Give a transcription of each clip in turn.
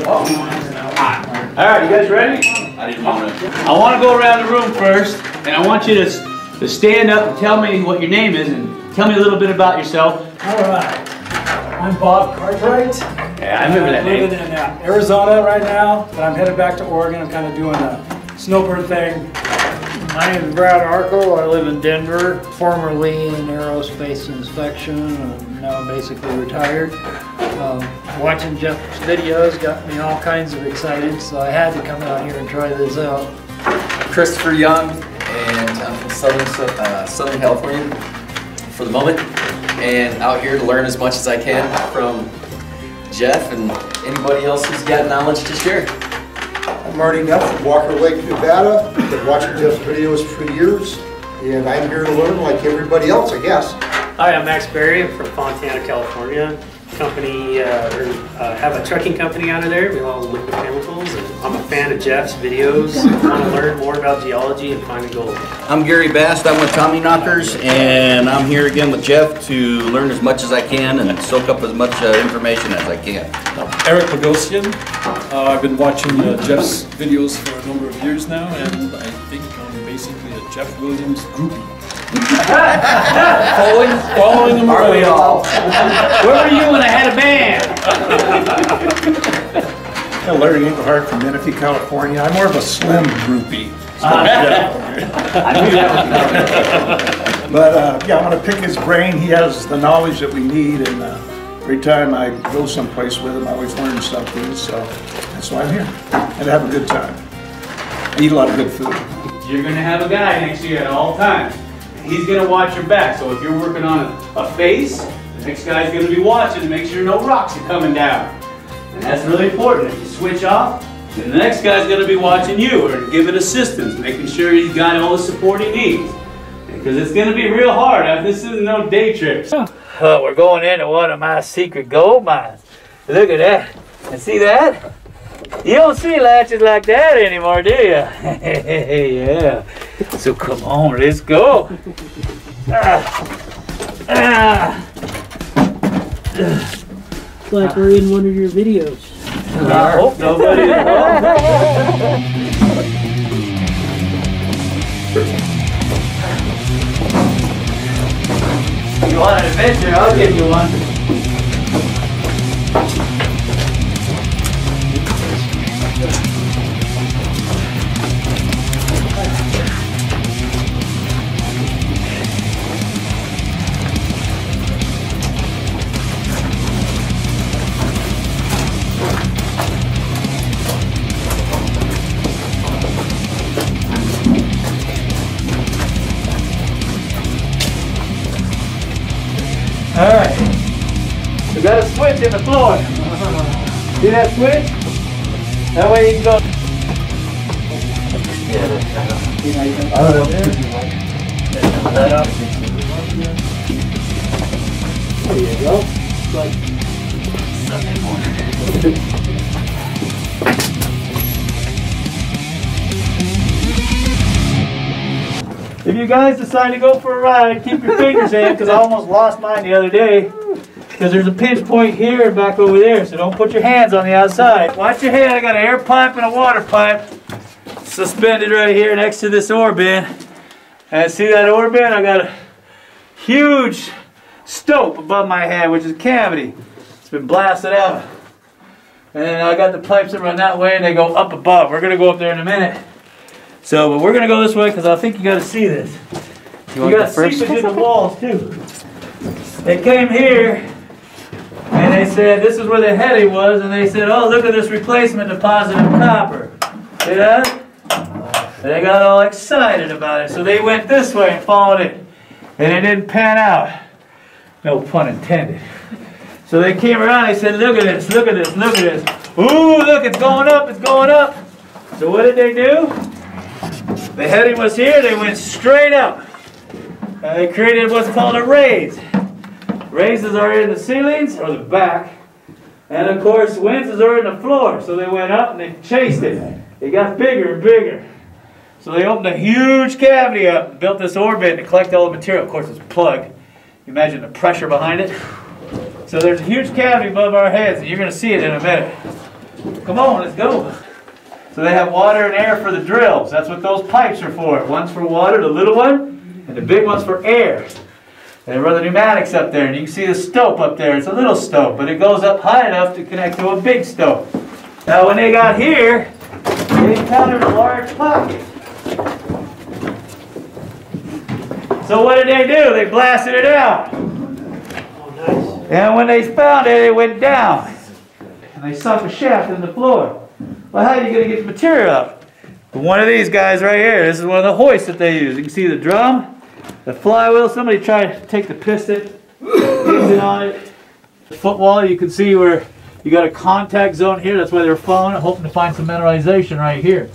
All right, you guys ready? I want to go around the room first, and I want you to stand up and tell me what your name is, and tell me a little bit about yourself. All right. I'm Bob Cartwright. Yeah, I remember that name. I'm living in Arizona right now, but I'm headed back to Oregon. I'm kind of doing a snowbird thing. My name is Brad Arco. I live in Denver, formerly in aerospace inspection, and now basically retired. Watching Jeff's videos got me all kinds of excited, so I had to come out here and try this out. Christopher Young, and I'm from Southern California for the moment, and out here to learn as much as I can from Jeff and anybody else who's got knowledge to share. I'm Marty Neff from Walker Lake, Nevada. I've been watching Jeff's videos for years, and I'm here to learn like everybody else, I guess. Hi, I'm Max Berry from Fontana, California. Company, have a trucking company out of there. We haul liquid chemicals, and I'm a fan of Jeff's videos. I want to learn more about geology and finding gold. I'm Gary Bast. I'm with Tommy Knockers, and I'm here again with Jeff to learn as much as I can and soak up as much information as I can. Eric Bogosian. I've been watching Jeff's videos for a number of years now, and I think I'm basically a Jeff Williams groupie. following him around. We all? Where were you when I had a band? Larry Engelhardt from Menifee, California. I'm more of a slim groupie. I knew that was But yeah, I want to pick his brain. He has the knowledge that we need, and every time I go someplace with him, I always learn something. So that's why I'm here, and to have a good time. I eat a lot of good food. You're going to have a guy next to you at all times. He's going to watch your back. So if you're working on a face, the next guy's going to be watching to make sure no rocks are coming down. And that's really important. If you switch off, then the next guy's going to be watching you or giving assistance, making sure he's got all the support he needs. Because it's going to be real hard. This is no day trip. Oh, we're going into one of my secret gold mines. Look at that. And see that? You don't see latches like that anymore, do you? Yeah. So come on, let's go. It's like we're in one of your videos. I hope nobody is wrong. You want an adventure? I'll give you one. All right, we got a switch in the floor. See that switch? That way you can go. Yeah, There you go. If you guys decide to go for a ride, keep your fingers in, because I almost lost mine the other day. Because there's a pinch point here and back over there, so don't put your hands on the outside. Watch your head. I got an air pipe and a water pipe suspended right here next to this ore bin. And see that ore bin? I got a huge stope above my head, which is a cavity. It's been blasted out. And then I got the pipes that run that way, and they go up above. We're going to go up there in a minute. So, but we're going to go this way because I think you got to see this. You got seepage in the walls too. They came here and they said this is where the heading was, and they said, oh, look at this replacement deposit of copper. See that? And they got all excited about it. So they went this way and followed it. And it didn't pan out. No pun intended. So they came around and they said, look at this, look at this, look at this. Ooh, look, it's going up, it's going up. So what did they do? The heading was here, they went straight up. And they created what's called a raise. Raises are in the ceilings, or the back. And of course, winzes are in the floor. So they went up and they chased it. It got bigger and bigger. So they opened a huge cavity up and built this ore bin to collect all the material. Of course, it's plugged. You imagine the pressure behind it. So there's a huge cavity above our heads, and you're going to see it in a minute. Come on, let's go. So they have water and air for the drills. That's what those pipes are for. One's for water, the little one, and the big one's for air. They run the pneumatics up there, and you can see the stope up there. It's a little stope, but it goes up high enough to connect to a big stope. Now when they got here, they encountered a large pocket. So what did they do? They blasted it out. And when they found it, it went down. And they sunk a shaft in the floor. Well, how are you going to get the material up? One of these guys right here, this is one of the hoists that they use. You can see the drum, the flywheel. Somebody tried to take the piston, piston on it. The footwall, you can see where you got a contact zone here. That's why they're following it, hoping to find some mineralization right here.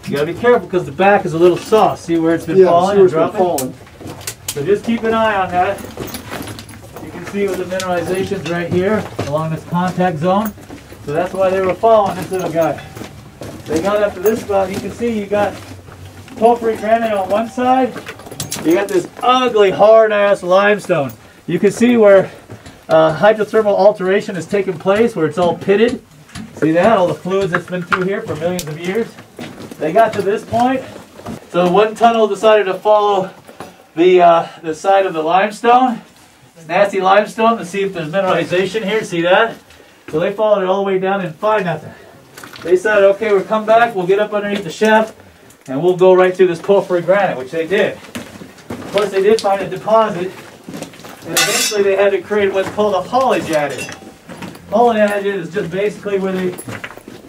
You got to be careful because the back is a little soft. See where it's been falling and dropping? So just keep an eye on that. You can see where the mineralization's right here along this contact zone. So that's why they were following this little guy. They got up to this spot. You can see you got porphyry granite on one side. You got this ugly hard-ass limestone. You can see where hydrothermal alteration has taken place, where it's all pitted. See that? All the fluids that's been through here for millions of years. They got to this point. So one tunnel decided to follow the side of the limestone. It's nasty limestone to see if there's mineralization here. See that? So they followed it all the way down and find nothing. They decided, okay, we'll come back, we'll get up underneath the shaft, and we'll go right through this porphyry granite, which they did. Of course, they did find a deposit, and eventually they had to create what's called a haulage adit. Haulage adit is just basically where they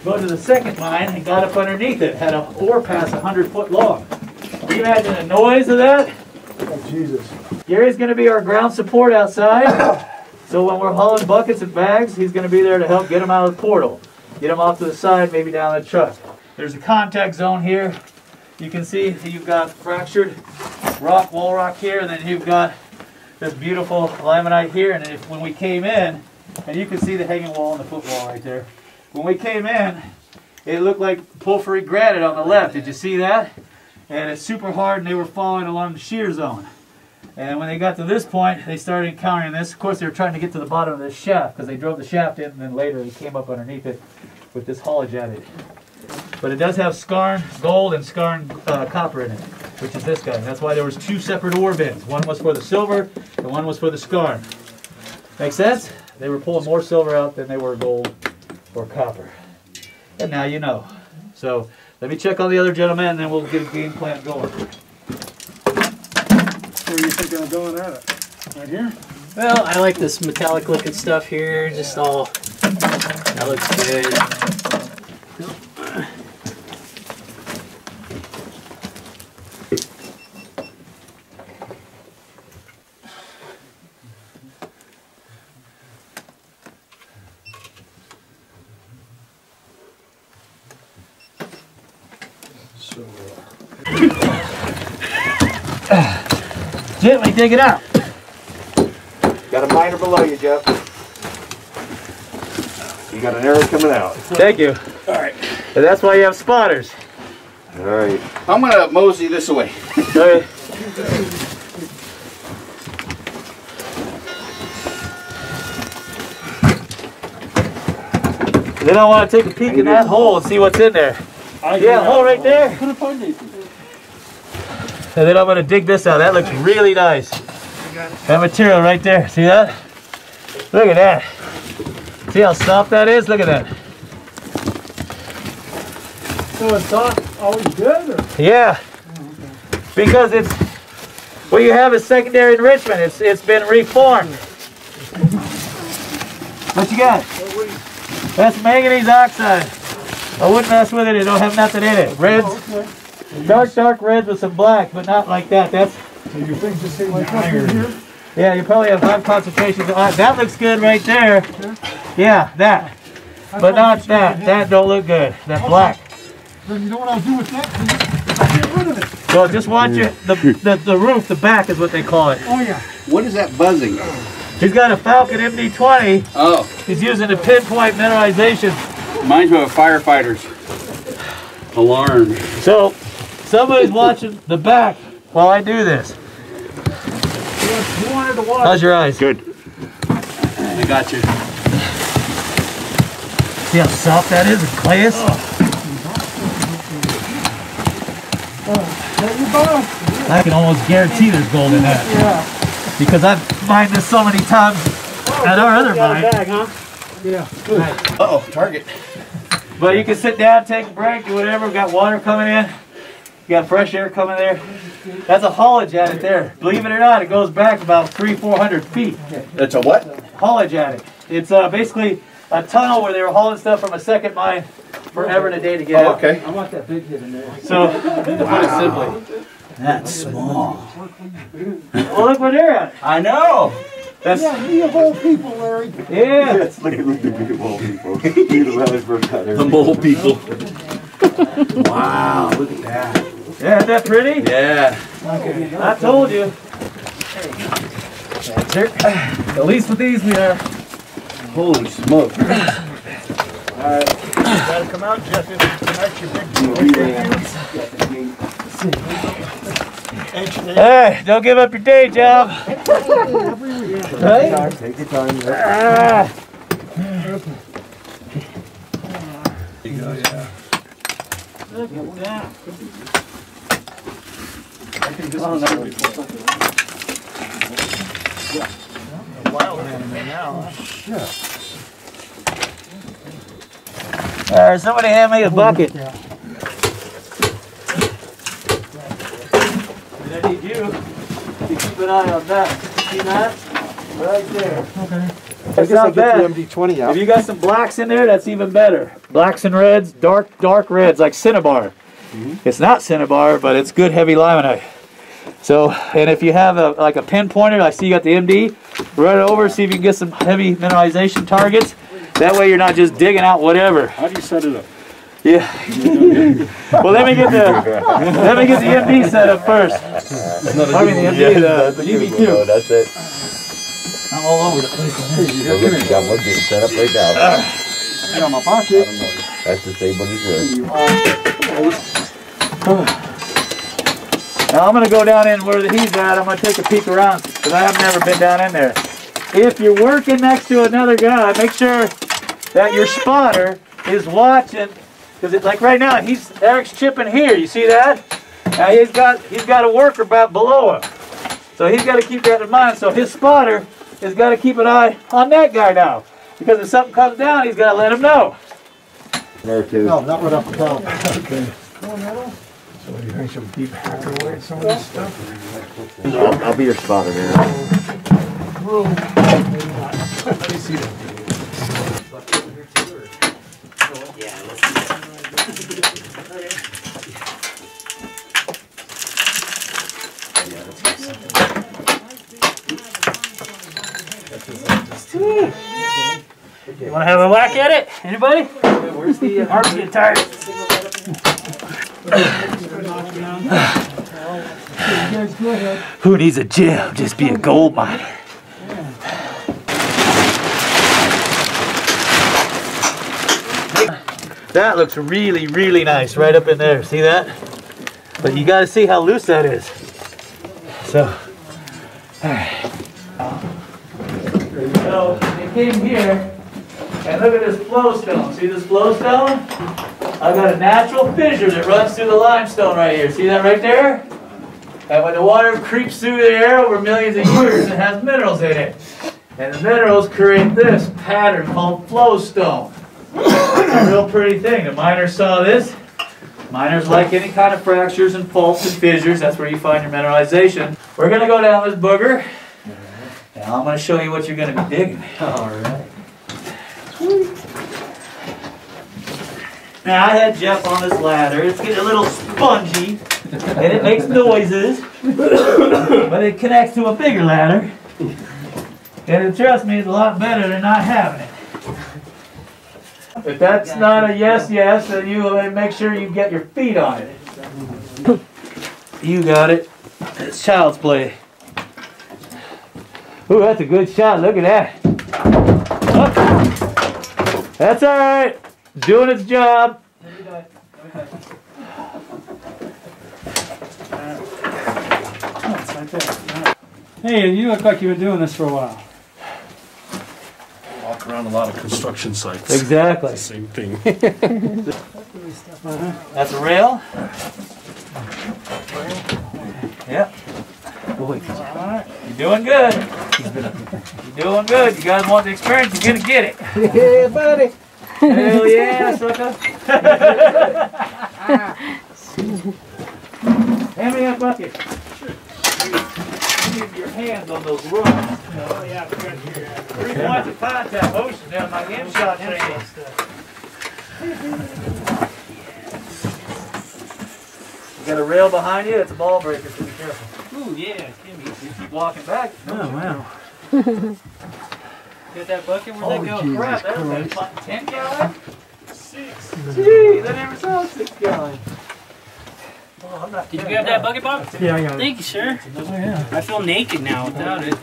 go to the second mine and got up underneath it. Had a ore pass 100 foot long. Can you imagine the noise of that? Oh, Jesus. Gary's going to be our ground support outside. So when we're hauling buckets and bags, he's going to be there to help get them out of the portal. Get them off to the side, maybe down the truck. There's a contact zone here. You can see you've got fractured rock, wall rock here, and then you've got this beautiful limonite here. And when we came in, and you can see the hanging wall and the footwall right there. When we came in, it looked like porphyry granite on the left. Did you see that? And it's super hard, and they were following along the shear zone. And when they got to this point, they started encountering this. Of course, they were trying to get to the bottom of this shaft because they drove the shaft in, and then later they came up underneath it with this haulage adit. But it does have skarn gold and skarn copper in it, which is this guy. And that's why there was two separate ore bins. One was for the silver, and one was for the skarn. Make sense? They were pulling more silver out than they were gold or copper. And now you know. So let me check on the other gentleman, and then we'll get a game plan going. Where are you thinking of going at it? Right here? Well, I like this metallic looking stuff here. Just all, that looks good. Gently dig it out. Got a miner below you, Jeff. You got an arrow coming out. Thank you. All right. And that's why you have spotters. All right. I'm gonna mosey this away. Okay. Then I want to take a peek in that hole and see what's in there. Yeah, hole right there. And then I'm going to dig this out. That looks really nice. That material right there. See that? Look at that. See how soft that is? Look at that. So it's not always good? Or? Yeah. Because it's, what you have is secondary enrichment. It's been reformed. What you got? That's manganese oxide. I wouldn't mess with it. It don't have nothing in it. Reds. Dark reds with some black, but not like that. That's. So you think this thing like iron here? Yeah, you probably have high concentrations of iron. That looks good right there. Yeah, that. But not that. That don't look good. That black. Then you know what I'll do with that? I'll get rid of it. So just watch it. The roof, the back is what they call it. Oh yeah. What is that buzzing? He's got a Falcon MD-20. Oh. He's using to pinpoint mineralization. Reminds me of a firefighter's alarm. So somebody's watching the back while I do this. You wanted to watch. How's your eyes? Good. I got you. See how soft that is and clayish? I can almost guarantee there's gold in that. Yeah. Because I've mined this so many times at our other mine. Bag, huh? Yeah. Uh-oh, target. But you can sit down, take a break, do whatever. We've got water coming in. You got fresh air coming there. That's a haulage adit there. Believe it or not, it goes back about 300-400 feet. It's a what? Haulage adit. It's basically a tunnel where they were hauling stuff from a second mine forever and a day to get out. Okay. I want that big hit in there. So, to put it simply, that's small. Well, look where they're at. I know. That's, Me of all people, Larry. yeah. Look at the mole people. Look at the Wellersburg cutter. The mole people. Wow, look at that. Yeah, isn't that pretty? Yeah. I told you. That's it. At least with these we are. Holy smoke. Alright, gotta come out, Jeff, tonight's your big Hey, don't give up your day job. Right? Take your time. You go, yeah. Look at that. I think this was here before. Wild animal now. Somebody hand me a bucket. And I need you to keep an eye on that. See that? Right there. Okay. That's not bad. MD-20 out. If you got some blacks in there, that's even better. Blacks and reds, dark reds, like cinnabar. It's not cinnabar, but it's good heavy limonite. So, and if you have like a pinpointer, I see you got the MD, run it over, see if you can get some heavy mineralization targets. That way you're not just digging out whatever. How do you set it up? Yeah. Well, let me get the MD set up first. I mean the MD, the GB2. No, that's it. I'm all over the place. So look, you got one getting set up right now. I got my pocket. That's the same one as yours. Now I'm going to go down in where he's at. I'm going to take a peek around because I have never been down in there. If you're working next to another guy, make sure that your spotter is watching, because it's like right now Eric's chipping here. You see that? Now he's got a worker about below him, so he's got to keep that in mind. So his spotter has got to keep an eye on that guy now, because if something comes down, he's got to let him know. There too. No, not right off the top. Okay. So you think some deep hack away at some of this stuff? I'll be your spotter, man. Let me see that. You want to have a whack at it? Anybody? Where's the arms getting tired? Who needs a gym? Just be a gold miner. That looks really, really nice right up in there. See that? But you got to see how loose that is. So, alright. So, they came here, and look at this flowstone. See this flowstone? I've got a natural fissure that runs through the limestone right here. See that right there? And when the water creeps through the air over millions of years, it has minerals in it. And the minerals create this pattern called flowstone. It's a real pretty thing. The miners saw this. Miners like any kind of fractures and faults and fissures. That's where you find your mineralization. We're going to go down this booger. Now I'm going to show you what you're going to be digging. Alright. Now I had Jeff on this ladder. It's getting a little spongy and it makes noises. But it connects to a bigger ladder. And trust me, it's a lot better than not having it. If that's not a yes, then you make sure you get your feet on it. You got it. It's child's play. Ooh, that's a good shot. Look at that. Oh. That's all right. Doing its job. Hey, you look like you've been doing this for a while. around a lot of construction sites. Exactly. It's the same thing. That's a rail. Yep. You're doing good. You're doing good. You guys want the experience, you're gonna get it. Yeah, buddy. Hell yeah, sucker. Hand me that bucket. Use your hands on those rungs. Oh yeah, three points of contact motion down my in-shot training. You got a rail behind you, it's a ball breaker, so be careful. Ooh, yeah. You keep walking back. Oh, wow. Get that bucket? Where'd that go? Crap, that was a 10 gallon? 6. Jeez, I never saw a 6 gallon. Oh, I'm not Did you grab that bucket, Bob? Yeah, I got it. Thank you, sir. Oh, yeah. I feel naked now without it.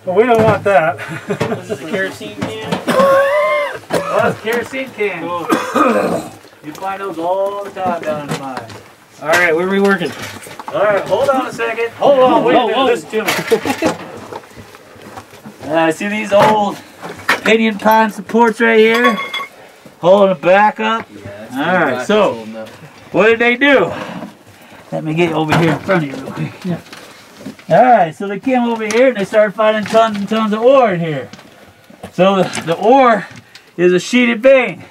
Well, we don't want that. This is a kerosene can. Oh, it's a kerosene can. Cool. You find those all the time down in the mine. All right, where are we working? All right, hold on a second. Hold on, wait a minute. Whoa. Listen to me. See these old pinion pine supports right here? Holding it back up. All right, so what did they do? Let me get over here in front of you real quick. Yeah. All right, so they came over here and they started finding tons and tons of ore in here. So the ore is a sheeted vein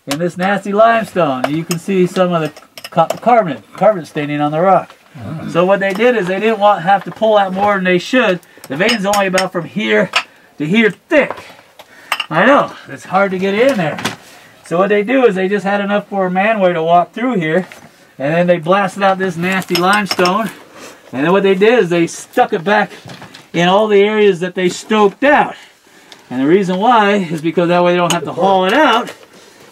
in this nasty limestone. You can see some of the carbon staining on the rock. So what they did is they didn't have to pull out more than they should. The vein's only about from here to here thick. I know, it's hard to get in there. So what they do is they just had enough for a manway to walk through here, and then they blasted out this nasty limestone, and then what they did is they stuck it back in all the areas that they stoked out. And the reason why is because that way they don't have to haul it out,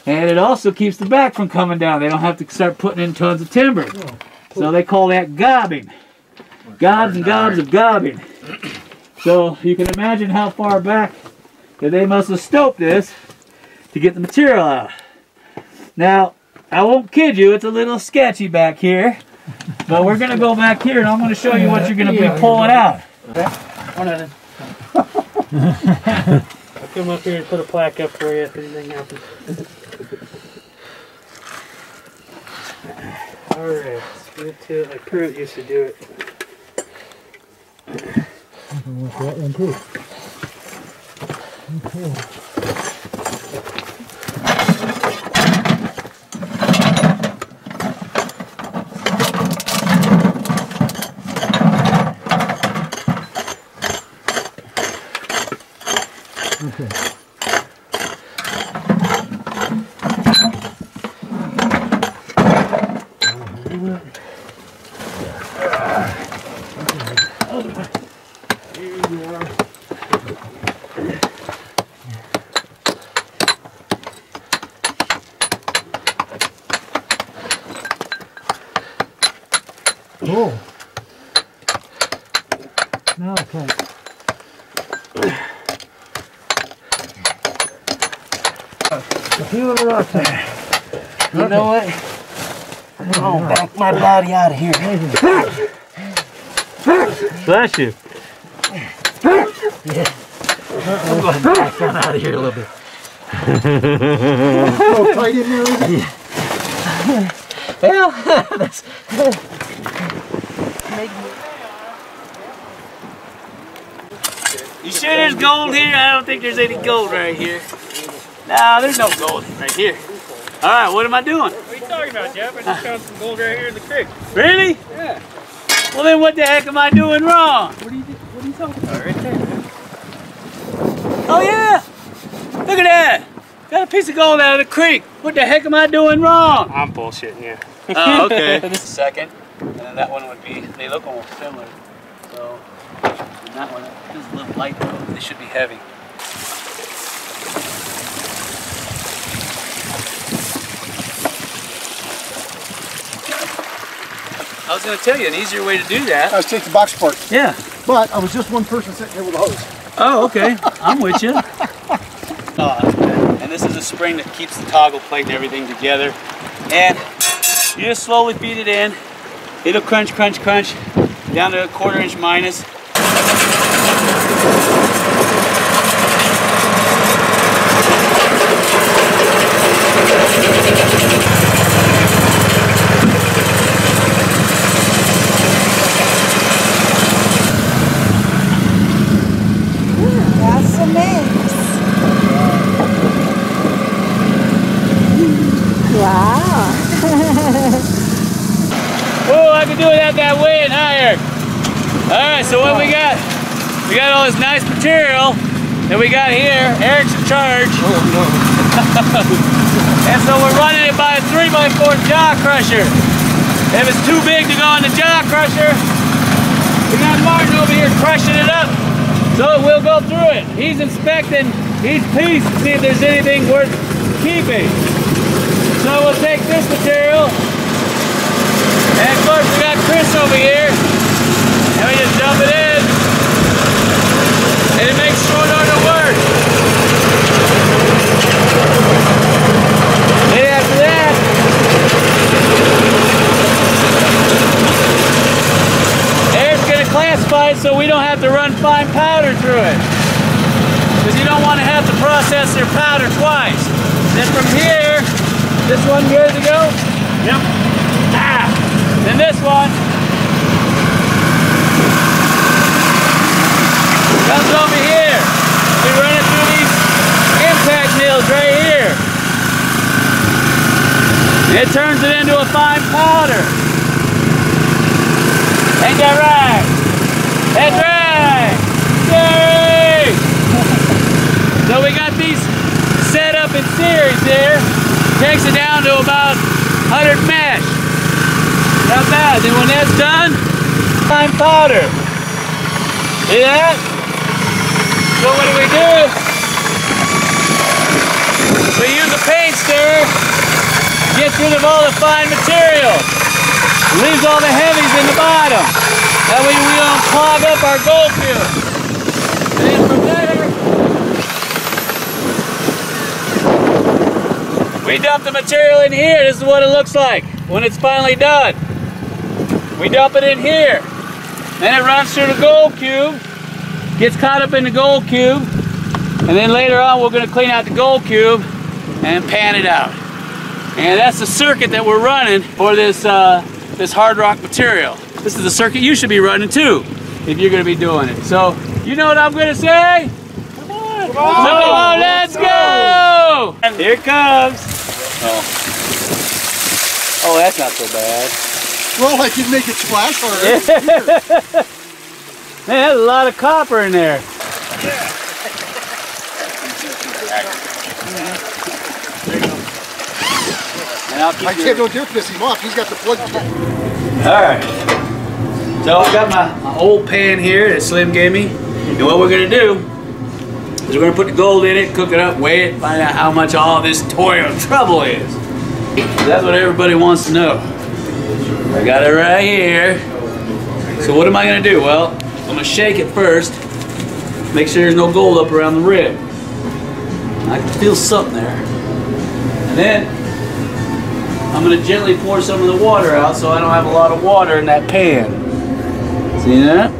and it also keeps the back from coming down. They don't have to start putting in tons of timber. So they call that gobbing. Gobs and gobs of gobbing. So you can imagine how far back that they must have stoked this to get the material out. Now, I won't kid you, it's a little sketchy back here, but we're going to go back here and I'm going to show you what you're going to be pulling out. I'll come up here and put a plaque up for you if anything happens. Alright, let's get to a crew that used to do it. I can work that one too. Okay. Oh. Now okay. A few of the rocks there. You know what? I'll back my body out of here. Bless you. Yeah. I'm going to back down out of here a little bit. Oh, tight in there, is it? Well, that's... You sure there's gold here? I don't think there's any gold right here. No, there's no gold right here. All right, what am I doing? What are you talking about, Jeff? I just found some gold right here in the creek. Really? Yeah. Well, then what the heck am I doing wrong? What are you talking about? Right there. Oh, yeah. Look at that. Got a piece of gold out of the creek. What the heck am I doing wrong? I'm bullshitting you. Oh, okay. This is second, and then that one would be, they look almost similar. So, and that one, this is a little light though. They should be heavy. I was going to tell you an easier way to do that. I was taking the box apart. Yeah. But I was just one person sitting here with a hose. Oh, okay. I'm with you. Oh, that's good. And this is a spring that keeps the toggle plate and everything together. And you just slowly feed it in. It'll crunch, crunch, crunch down to a 1/4 inch minus. That's a mix. Wow. Oh, I can do it out that way and higher. All right, so what we got? We got all this nice material that we got here. Eric's in charge. Oh, no. And so we're running it by a 3x4 jaw crusher. If it's too big to go on the jaw crusher, we got Martin over here crushing it up. So we'll go through it. He's inspecting each piece to see if there's anything worth keeping. So we'll take this material, and of course we got Chris over here, and we just dump it in, and it makes short order work. Then after that, Eric's going to classify it so we don't have to run fine powder through it, because you don't want to have to process your powder twice. Then from here, this one good to go? Yep. Ah! Then this one comes over here. We run it through these impact mills right here. It turns it into a fine powder. Ain't that right? That's right! Yay! So we got these set up in series here. Takes it down to about 100 mesh. Not bad. Then when that's done, fine powder. See that? So what do? We use a paint stirrer, gets rid of all the fine material, leaves all the heavies in the bottom. That way we don't clog up our gold field. And then from there, we dump the material in here. This is what it looks like when it's finally done. We dump it in here. Then it runs through the gold cube, gets caught up in the gold cube, and then later on we're going to clean out the gold cube and pan it out. And that's the circuit that we're running for this, this hard rock material. This is the circuit you should be running too if you're going to be doing it. So, you know what I'm going to say? Come on, come on, let's go! Here it comes. Oh, that's not so bad. Well, I can make it splash already. Man, there's a lot of copper in there. And I'll keep I can't go there piss him off. He's got the plug. Alright. So I got my old pan here that Slim gave me. And what we're going to do is we're going to put the gold in it, cook it up, weigh it, find out how much all this toil and trouble is. That's what everybody wants to know. I got it right here. So what am I going to do? Well, I'm going to shake it first. Make sure there's no gold up around the rib. I can feel something there. And then I'm going to gently pour some of the water out so I don't have a lot of water in that pan. See that?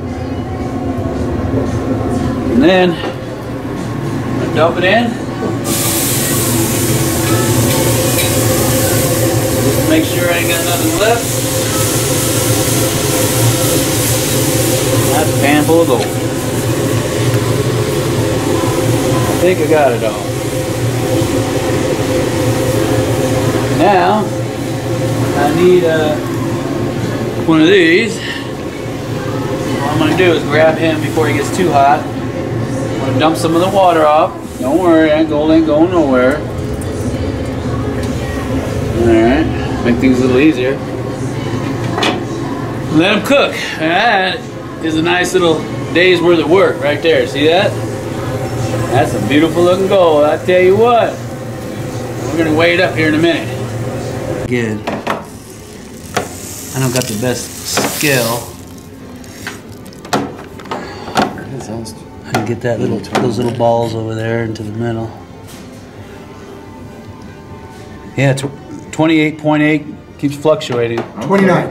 And then I'm going to dump it in. Just to make sure I ain't got nothing left. That's a pan full of gold. I think I got it all. Now, I need one of these. What I'm going to do is grab him before he gets too hot. I'm going to dump some of the water off. Don't worry, that gold ain't going nowhere. Alright, make things a little easier. Let them cook. That is a nice little day's worth of work right there. See that? That's a beautiful looking gold, I tell you what. We're going to weigh it up here in a minute. Good. I don't got the best skill. I can get that little, those little balls over there into the middle. Yeah, 28.8 keeps fluctuating. 29.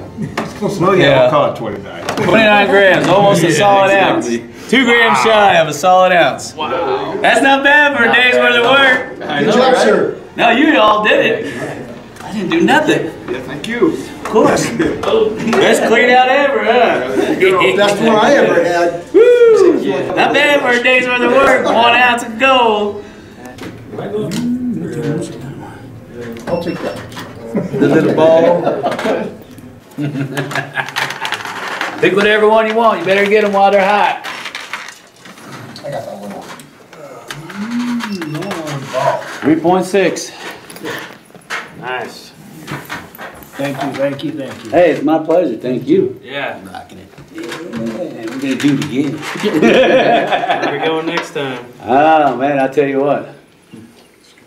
Well, yeah, we'll call it 29. 29 grams, almost a solid ounce. 2 grams shy of a solid ounce. Wow. That's not bad for a day's worth of work. Good job, sir. No, you all did it. I didn't do nothing. Yeah, thank you. Of course. Best clean out ever, huh? Best one I ever had. Woo! Not bad for a day's worth of work. 1 ounce of gold. I'll take that. The little ball. Pick whatever one you want. You better get them while they're hot. I got that one. 3.6. Nice. Thank you, thank you, thank you. Hey, it's my pleasure. Thank you. Yeah. We're gonna do it again. Where we going next time? Oh man, I'll tell you what.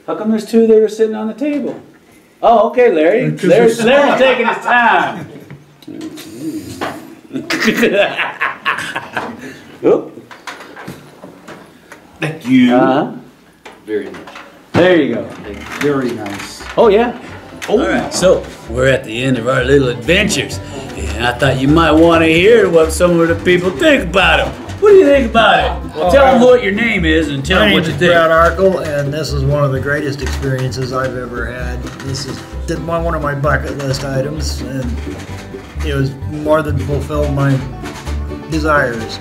How come there's two that are sitting on the table? Oh, okay, Larry. Larry's taking his time. Oop. Thank you. Very nice. There you go. Very nice. Oh yeah. All right, so we're at the end of our little adventures, and I thought you might want to hear what some of the people think about them. What do you think about it? Well, tell them what your name is and tell them what you think. My name is Brad Arkle, and this is one of the greatest experiences I've ever had. This is one of my bucket list items, and it was more than fulfilled my desires.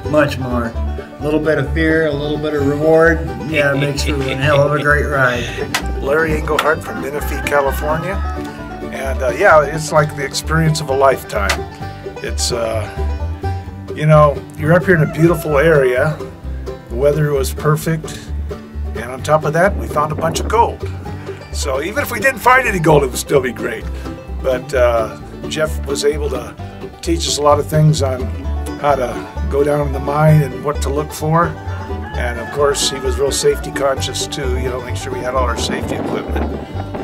Much more. A little bit of fear, a little bit of reward. Yeah, it makes for a hell of a great ride. Larry Engelhardt from Menifee, California. And yeah, it's like the experience of a lifetime. It's, you know, you're up here in a beautiful area. The weather was perfect. And on top of that, we found a bunch of gold. So even if we didn't find any gold, it would still be great. But Jeff was able to teach us a lot of things on how to go down in the mine and what to look for. And of course, he was real safety conscious too, you know, make sure we had all our safety equipment.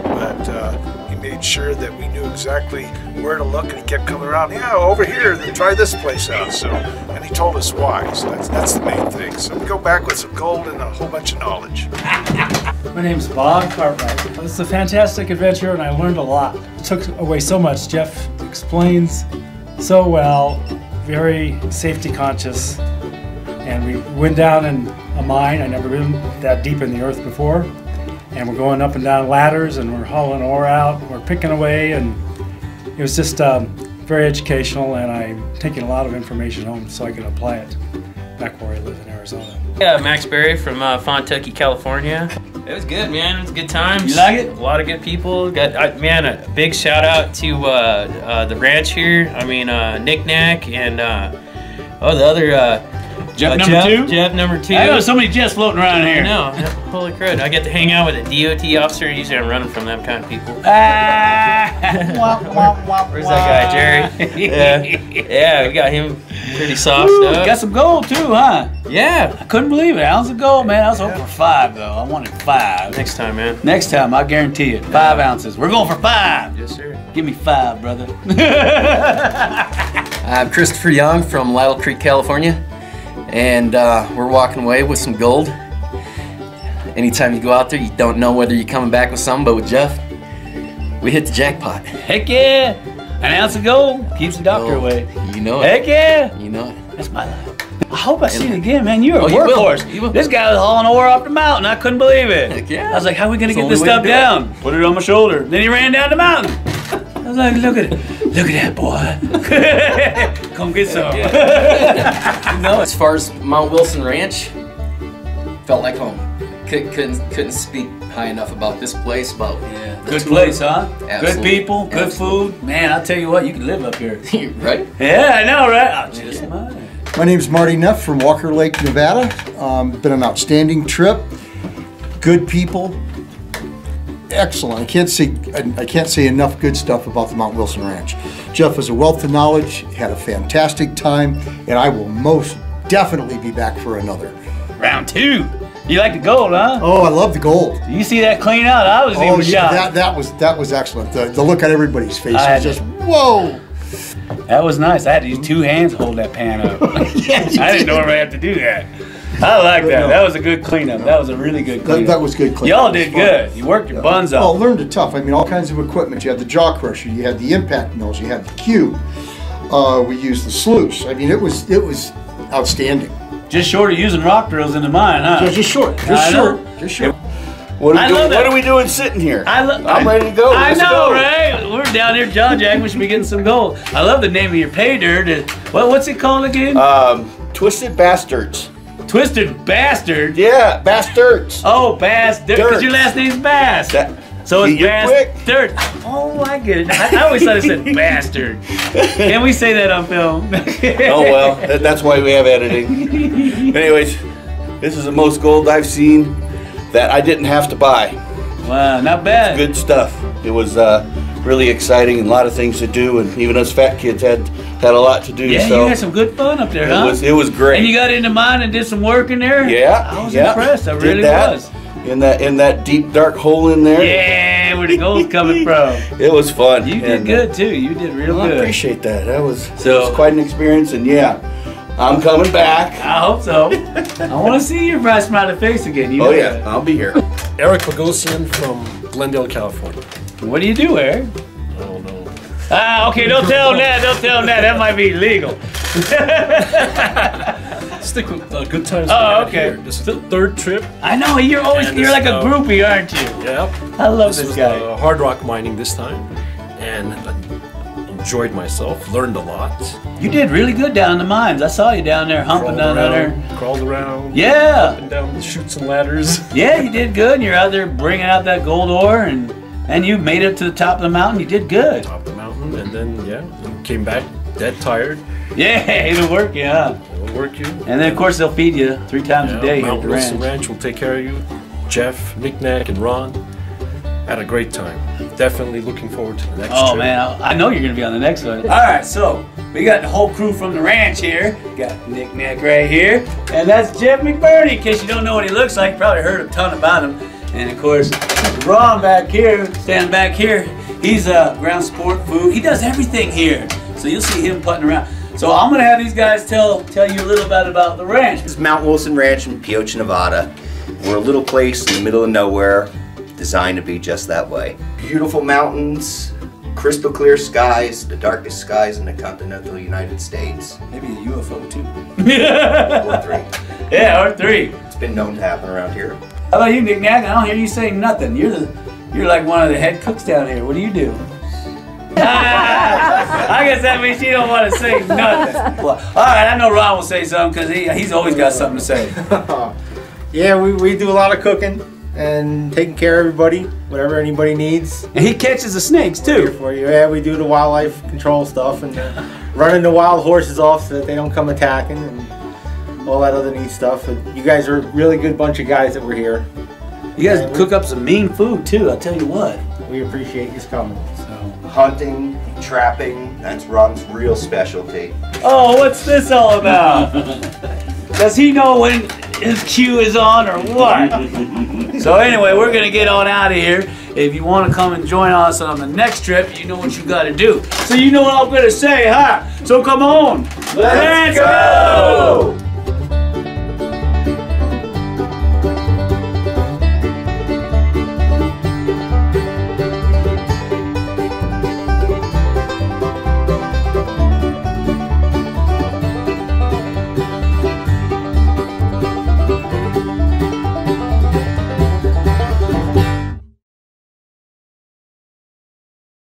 But he made sure that we knew exactly where to look, and he kept coming around, yeah, over here, try this place out. So, and he told us why, so that's the main thing. So we go back with some gold and a whole bunch of knowledge. My name's Bob Cartwright. It's a fantastic adventure, and I learned a lot. It took away so much. Jeff explains so well, very safety conscious, and we went down in a mine. I'd never been that deep in the earth before, and we're going up and down ladders, and we're hauling ore out, we're picking away, and it was just very educational, and I'm taking a lot of information home so I can apply it back where I live in Arizona. Yeah, Max Berry from Fontucky, California. It was good, man. It was good times. You like it? A lot of good people. Man, a big shout out to the ranch here. I mean, Nick Knack and the other Jeff number two? Jeff number 2. I know so many Jeffs floating around here. I know. Holy crud. I get to hang out with a DOT officer. Usually I'm running from them kind of people. Where's that guy, Jerry? Yeah, we got him pretty soft stuff. Got some gold too, huh? Yeah. I couldn't believe it. Ounce of gold, man. I was hoping for 5 though. I wanted 5. Next time, man. Next time, I guarantee it. 5 ounces. We're going for 5. Yes, sir. Give me 5, brother. I'm Christopher Young from Lytle Creek, California, and we're walking away with some gold. Anytime you go out there, you don't know whether you're coming back with something, but with Jeff, we hit the jackpot. Heck yeah! An ounce of gold keeps the doctor away. You know it. Heck yeah! You know it. That's my life. I hope I see it again, man. You're a you will. workhorse. You will. This guy was hauling ore off the mountain. I couldn't believe it. Heck yeah. I was like, how are we going to It's get the this only way stuff to do it. down? Put it on my shoulder. Then he ran down the mountain. I was like, look at it. Look at that, boy. Come get some. You know, as far as Mount Wilson Ranch, felt like home. Couldn't speak high enough about this place. About Good place, huh? Absolutely. Good people, good food. Man, I'll tell you what, you can live up here. Right? Yeah, I know, right? I'll just mine. My name's Marty Neff from Walker Lake, Nevada. Been an outstanding trip. Good people. Excellent. I can't say enough good stuff about the Mount Wilson Ranch. Jeff was a wealth of knowledge, had a fantastic time, and I will most definitely be back for another. Round 2. You like the gold, huh? Oh, I love the gold. You see that clean out? I was even shocked. That was excellent. The look on everybody's face was just, whoa. That was nice. I had to use 2 hands to hold that pan up. Yeah, I didn't know I had to do that. I like that. No. That was a good cleanup. That was a really good cleanup. That was good cleanup. Y'all did good. You worked your buns off. Oh, learned it tough. I mean, all kinds of equipment. You had the jaw crusher. You had the impact mills. You had the cube. We used the sluice. I mean, it was outstanding. Just short of using rock drills in the mine, huh? Just short. What are we doing sitting here? I'm ready to go. I know, right? We're down here, John Jack. We should be getting some gold. I love the name of your pay dirt. What's it called again? Twisted Bastards. Twisted Bastard? Yeah, Bastards. Oh, Bass Dirt. Because your last name's Bass. So it's Bass Dirt. Oh, I get it. I always thought it said bastard. Can we say that on film? Oh, well, that's why we have editing. Anyways, this is the most gold I've seen that I didn't have to buy. Wow, not bad. It's good stuff. It was really exciting and a lot of things to do, and even us fat kids had a lot to do. Yeah, so you had some good fun up there, huh? It was great. And you got into mine and did some work in there? Yeah. I was impressed. I really was. In that deep dark hole in there. Yeah, where the gold's coming from. It was fun. You did good too. You did real good. I appreciate that. It was quite an experience, and yeah, I'm coming back. I hope so. I want to see your bright smiling face again. You know yeah, I'll be here. Eric Bogosian from Glendale, California. What do you do, Eric? I don't know. Ah, okay, don't tell him that. Don't tell him that. That might be illegal. Stick with Good Times. Oh, okay. Here. This is the third trip. I know, you're like a groupie, aren't you? Yep. I love this guy. Hard rock mining this time, and enjoyed myself. Learned a lot. You did really good down in the mines. I saw you down there humping down there. Crawled around. Yeah. Up and down the chutes and ladders. Yeah, you did good. You're out there bringing out that gold ore, and you made it to the top of the mountain. You did good. Top of the mountain, and then came back dead tired. Yeah, it'll work you, huh? It'll work you. And then of course they'll feed you 3 times a day here at Mount the Wilson ranch. Ranch will take care of you. Jeff, Nick-Nack, and Ron had a great time. Definitely looking forward to the next trip. Oh man, I know you're gonna be on the next one. All right, so we got the whole crew from the ranch here. Got Nick-Nack right here, and that's Jeff McBurney. In case you don't know what he looks like, you probably heard a ton about him. And of course, Ron back here, standing back here, he's ground support food. He does everything here, so you'll see him putting around. So I'm gonna have these guys tell you a little bit about the ranch. This is Mount Wilson Ranch in Pioche, Nevada. We're a little place in the middle of nowhere, designed to be just that way. Beautiful mountains, crystal clear skies, the darkest skies in the continental United States. Maybe a UFO too. Or 3. Yeah, or 3. It's been known to happen around here. How about you, Nick-Nack? I don't hear you saying nothing. You're like one of the head cooks down here. What do you do? I guess that means you don't want to say nothing. Well, all right, I know Ron will say something because he's always got something to say. Yeah, we do a lot of cooking and taking care of everybody, whatever anybody needs. And he catches the snakes too. For you. Yeah, we do the wildlife control stuff and running the wild horses off so that they don't come attacking and all that other neat stuff. And you guys are a really good bunch of guys that were here. You guys cook up some mean food too, I'll tell you what. We appreciate you coming. Hunting, trapping, that's Ron's real specialty. Oh, what's this all about? Does he know when his cue is on or what? So anyway, we're gonna get on out of here. If you want to come and join us on the next trip, you know what you got to do. So you know what I'm gonna say, huh? So come on, let's go!